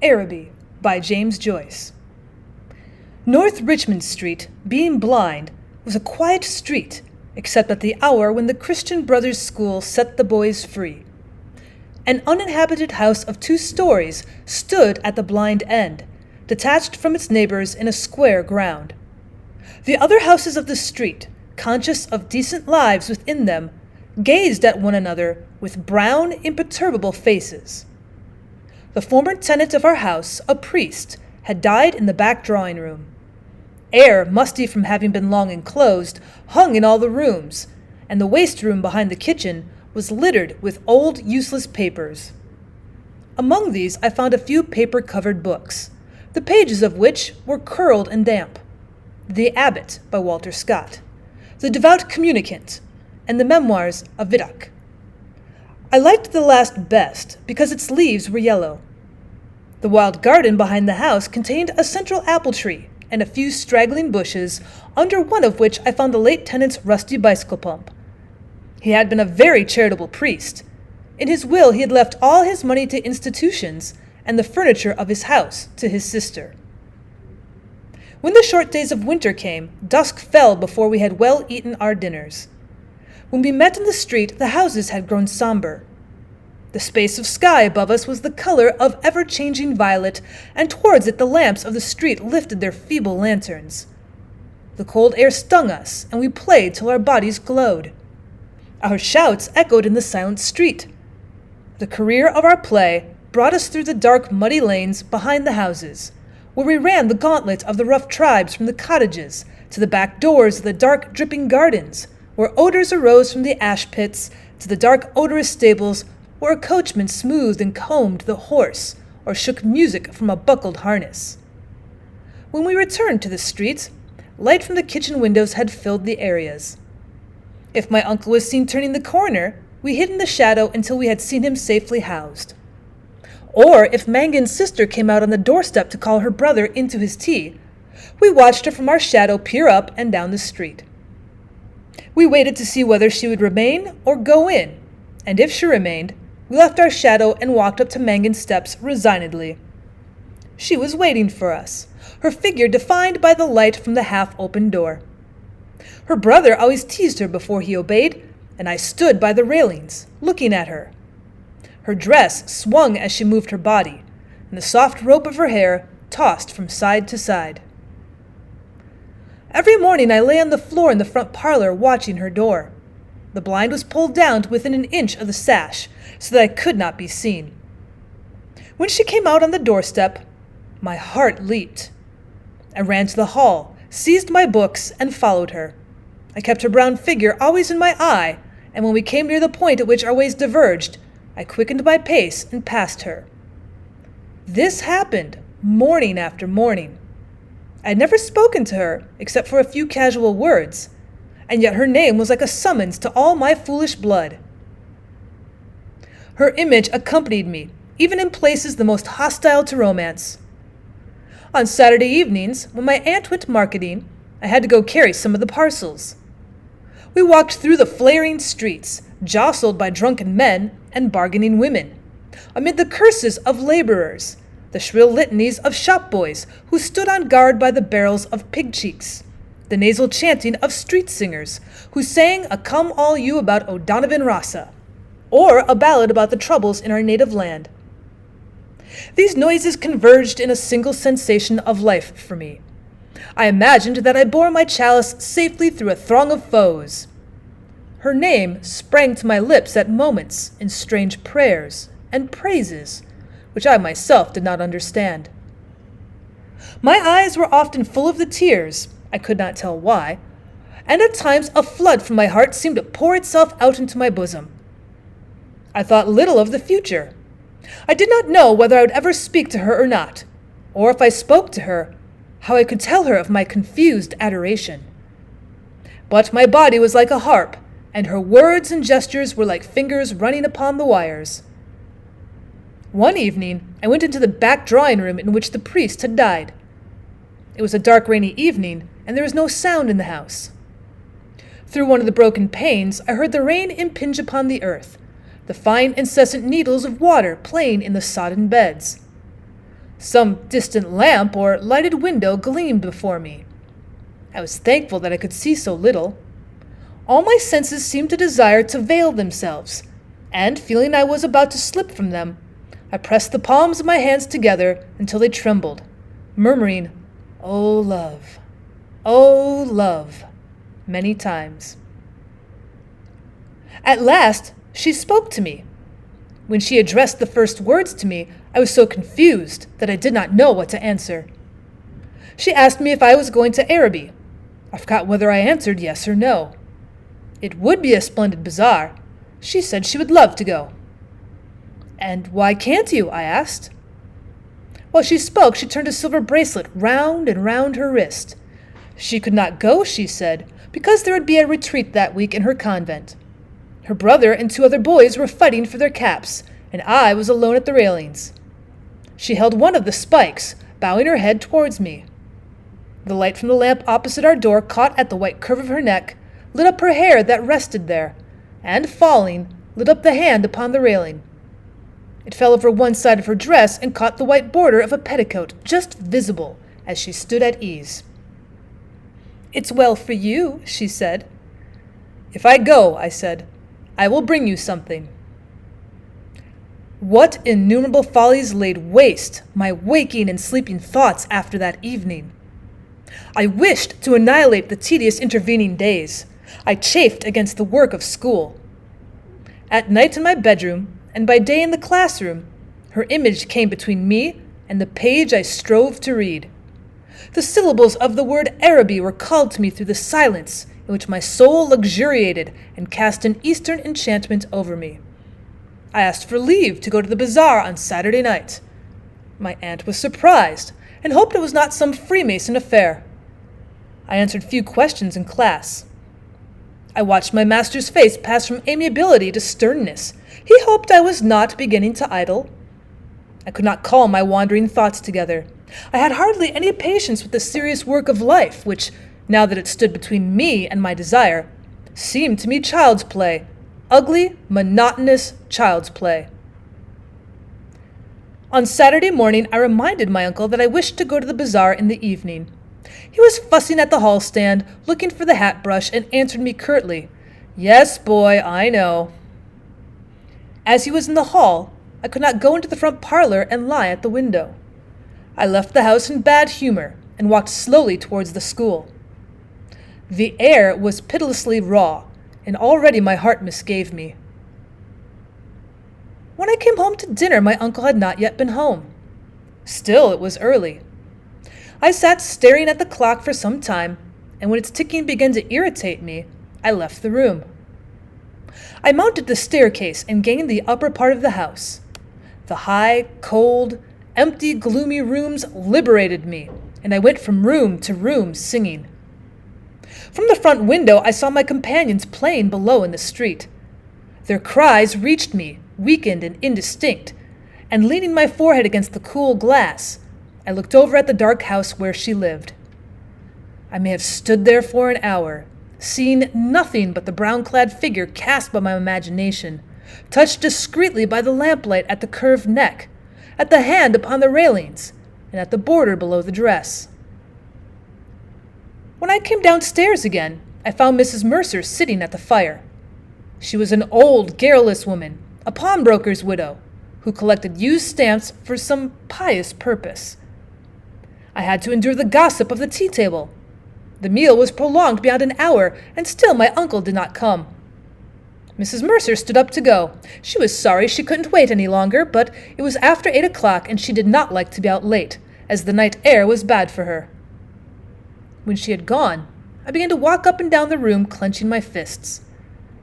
Araby by James Joyce. North Richmond Street, being blind, was a quiet street, except at the hour when the Christian Brothers School set the boys free. An uninhabited house of 2 stories stood at the blind end, detached from its neighbors in a square ground. The other houses of the street, conscious of decent lives within them, gazed at one another with brown, imperturbable faces. The former tenant of our house, a priest, had died in the back drawing-room. Air, musty from having been long enclosed, hung in all the rooms, and the waste-room behind the kitchen was littered with old, useless papers. Among these I found a few paper-covered books, the pages of which were curled and damp. The Abbot by Walter Scott, The Devout Communicant, and the Memoirs of Vidocq. I liked the last best because its leaves were yellow. The wild garden behind the house contained a central apple tree and a few straggling bushes, under one of which I found the late tenant's rusty bicycle pump. He had been a very charitable priest. In his will he had left all his money to institutions and the furniture of his house to his sister. When the short days of winter came, dusk fell before we had well eaten our dinners. When we met in the street, the houses had grown somber. The space of sky above us was the color of ever-changing violet, and towards it the lamps of the street lifted their feeble lanterns. The cold air stung us, and we played till our bodies glowed. Our shouts echoed in the silent street. The career of our play brought us through the dark, muddy lanes behind the houses, where we ran the gauntlet of the rough tribes from the cottages to the back doors of the dark, dripping gardens, where odors arose from the ash pits, to the dark, odorous stables, where a coachman smoothed and combed the horse, or shook music from a buckled harness. When we returned to the streets, light from the kitchen windows had filled the areas. If my uncle was seen turning the corner, we hid in the shadow until we had seen him safely housed. Or if Mangan's sister came out on the doorstep to call her brother into his tea, we watched her from our shadow peer up and down the street. We waited to see whether she would remain or go in, and if she remained, we left our shadow and walked up to Mangan's steps resignedly. She was waiting for us, her figure defined by the light from the half-open door. Her brother always teased her before he obeyed, and I stood by the railings, looking at her. Her dress swung as she moved her body, and the soft rope of her hair tossed from side to side. Every morning I lay on the floor in the front parlor watching her door. The blind was pulled down to within an inch of the sash, so that I could not be seen. When she came out on the doorstep, my heart leaped. I ran to the hall, seized my books, and followed her. I kept her brown figure always in my eye, and when we came near the point at which our ways diverged, I quickened my pace and passed her. This happened morning after morning. I had never spoken to her except for a few casual words, and yet her name was like a summons to all my foolish blood. Her image accompanied me, even in places the most hostile to romance. On Saturday evenings, when my aunt went marketing, I had to go carry some of the parcels. We walked through the flaring streets, jostled by drunken men and bargaining women, amid the curses of laborers, the shrill litanies of shop boys who stood on guard by the barrels of pig cheeks, the nasal chanting of street singers who sang a come all you about O'Donovan Rossa, or a ballad about the troubles in our native land. These noises converged in a single sensation of life for me. I imagined that I bore my chalice safely through a throng of foes. Her name sprang to my lips at moments in strange prayers and praises, which I myself did not understand. My eyes were often full of the tears, I could not tell why, and at times a flood from my heart seemed to pour itself out into my bosom. I thought little of the future. I did not know whether I would ever speak to her or not, or if I spoke to her, how I could tell her of my confused adoration. But my body was like a harp, and her words and gestures were like fingers running upon the wires. One evening, I went into the back drawing-room in which the priest had died. It was a dark, rainy evening, and there was no sound in the house. Through one of the broken panes, I heard the rain impinge upon the earth, the fine incessant needles of water playing in the sodden beds. Some distant lamp or lighted window gleamed before me. I was thankful that I could see so little. All my senses seemed to desire to veil themselves, and feeling I was about to slip from them, I pressed the palms of my hands together until they trembled, murmuring, "Oh, love," many times. At last, she spoke to me. When she addressed the first words to me, I was so confused that I did not know what to answer. She asked me if I was going to Araby. I forgot whether I answered yes or no. It would be a splendid bazaar. She said she would love to go. "And why can't you?" I asked. While she spoke, she turned a silver bracelet round and round her wrist. She could not go, she said, because there would be a retreat that week in her convent. Her brother and 2 other boys were fighting for their caps, and I was alone at the railings. She held one of the spikes, bowing her head towards me. The light from the lamp opposite our door caught at the white curve of her neck, lit up her hair that rested there, and, falling, lit up the hand upon the railing. It fell over one side of her dress and caught the white border of a petticoat just visible as she stood at ease. "It's well for you," she said. "If I go," I said, "I will bring you something." What innumerable follies laid waste my waking and sleeping thoughts after that evening! I wished to annihilate the tedious intervening days. I chafed against the work of school. At night in my bedroom, and by day in the classroom, her image came between me and the page I strove to read. The syllables of the word Araby were called to me through the silence in which my soul luxuriated and cast an Eastern enchantment over me. I asked for leave to go to the bazaar on Saturday night. My aunt was surprised and hoped it was not some Freemason affair. I answered few questions in class. I watched my master's face pass from amiability to sternness. He hoped I was not beginning to idle. I could not call my wandering thoughts together. I had hardly any patience with the serious work of life, which, now that it stood between me and my desire, seemed to me child's play, ugly, monotonous child's play. On Saturday morning, I reminded my uncle that I wished to go to the bazaar in the evening. He was fussing at the hall stand, looking for the hat brush, and answered me curtly, "Yes, boy, I know." As he was in the hall, I could not go into the front parlor and lie at the window. I left the house in bad humor and walked slowly towards the school. The air was pitilessly raw, and already my heart misgave me. When I came home to dinner, my uncle had not yet been home. Still, it was early. I sat staring at the clock for some time, and when its ticking began to irritate me, I left the room. I mounted the staircase and gained the upper part of the house. The high, cold, empty, gloomy rooms liberated me, and I went from room to room singing. From the front window I saw my companions playing below in the street. Their cries reached me, weakened and indistinct, and leaning my forehead against the cool glass, I looked over at the dark house where she lived. I may have stood there for an hour, seeing nothing but the brown-clad figure cast by my imagination, touched discreetly by the lamplight at the curved neck, at the hand upon the railings, and at the border below the dress. When I came downstairs again, I found Mrs. Mercer sitting at the fire. She was an old, garrulous woman, a pawnbroker's widow, who collected used stamps for some pious purpose. I had to endure the gossip of the tea-table. The meal was prolonged beyond an hour, and still my uncle did not come. Mrs. Mercer stood up to go. She was sorry she couldn't wait any longer, but it was after 8 o'clock, and she did not like to be out late, as the night air was bad for her. When she had gone, I began to walk up and down the room, clenching my fists.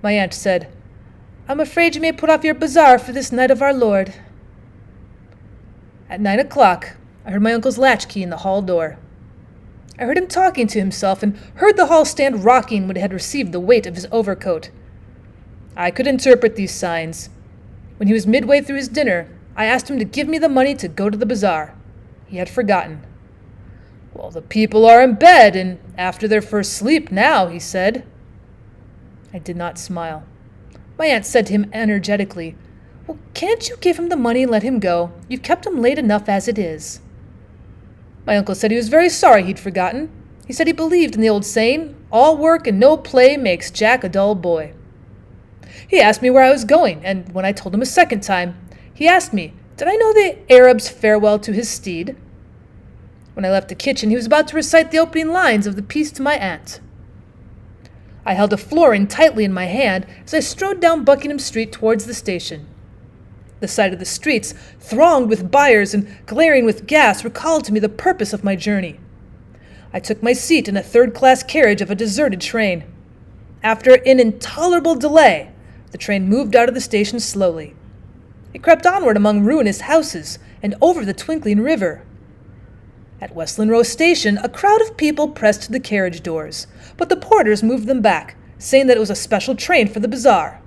My aunt said, "I'm afraid you may put off your bazaar for this night of our Lord." At 9 o'clock, I heard my uncle's latchkey in the hall door. I heard him talking to himself and heard the hall stand rocking when it had received the weight of his overcoat. I could interpret these signs. When he was midway through his dinner, I asked him to give me the money to go to the bazaar. He had forgotten. "Well, the people are in bed and after their first sleep now," he said. I did not smile. My aunt said to him energetically, "Well, can't you give him the money and let him go? You've kept him late enough as it is." My uncle said he was very sorry he'd forgotten. He said he believed in the old saying, "All work and no play makes Jack a dull boy." He asked me where I was going, and when I told him a second time, he asked me, did I know the Arab's farewell to his steed? When I left the kitchen, he was about to recite the opening lines of the piece to my aunt. I held a florin tightly in my hand as I strode down Buckingham Street towards the station. The sight of the streets, thronged with buyers and glaring with gas, recalled to me the purpose of my journey. I took my seat in a third-class carriage of a deserted train. After an intolerable delay, the train moved out of the station slowly. It crept onward among ruinous houses and over the twinkling river. At Westland Row Station, a crowd of people pressed to the carriage doors, but the porters moved them back, saying that it was a special train for the bazaar.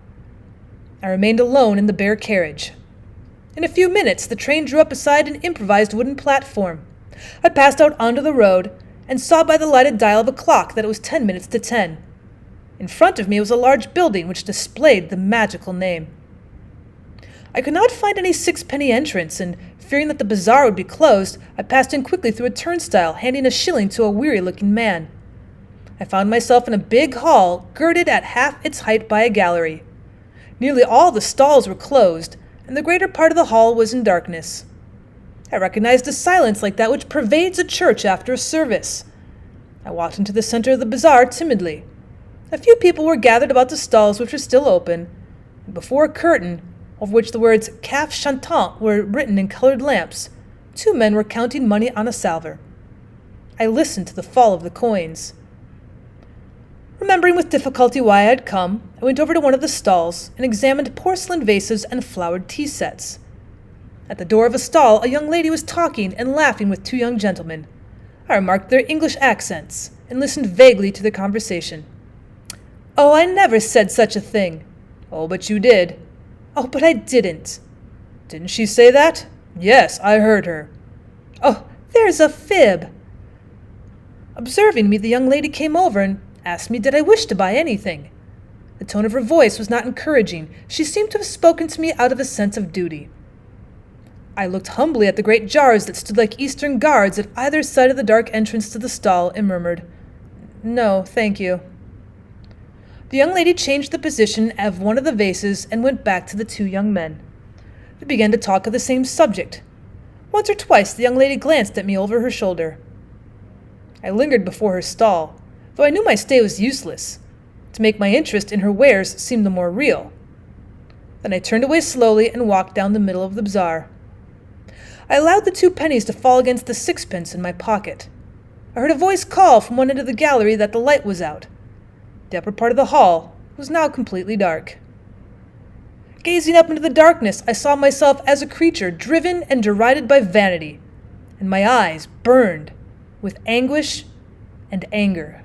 I remained alone in the bare carriage. In a few minutes, the train drew up beside an improvised wooden platform. I passed out onto the road and saw by the lighted dial of a clock that it was 10 minutes to 10. In front of me was a large building which displayed the magical name. I could not find any sixpenny entrance, and fearing that the bazaar would be closed, I passed in quickly through a turnstile, handing a shilling to a weary-looking man. I found myself in a big hall, girded at half its height by a gallery. Nearly all the stalls were closed, and the greater part of the hall was in darkness. I recognized a silence like that which pervades a church after a service. I walked into the center of the bazaar timidly. A few people were gathered about the stalls which were still open, and before a curtain, over which the words "Caf Chantant" were written in colored lamps, 2 men were counting money on a salver. I listened to the fall of the coins. Remembering with difficulty why I had come, I went over to one of the stalls and examined porcelain vases and flowered tea sets. At the door of a stall, a young lady was talking and laughing with 2 young gentlemen. I remarked their English accents and listened vaguely to their conversation. "Oh, I never said such a thing." "Oh, but you did." "Oh, but I didn't." "Didn't she say that?" "Yes, I heard her." "Oh, there's a fib." Observing me, the young lady came over and asked me did I wish to buy anything. The tone of her voice was not encouraging. She seemed to have spoken to me out of a sense of duty. I looked humbly at the great jars that stood like Eastern guards at either side of the dark entrance to the stall and murmured, "No, thank you." The young lady changed the position of one of the vases and went back to the 2 young men. They began to talk of the same subject. Once or twice the young lady glanced at me over her shoulder. I lingered before her stall, though I knew my stay was useless, to make my interest in her wares seem the more real. Then I turned away slowly and walked down the middle of the bazaar. I allowed the 2 pennies to fall against the 6pence in my pocket. I heard a voice call from one end of the gallery that the light was out. The upper part of the hall was now completely dark. Gazing up into the darkness, I saw myself as a creature driven and derided by vanity, and my eyes burned with anguish and anger.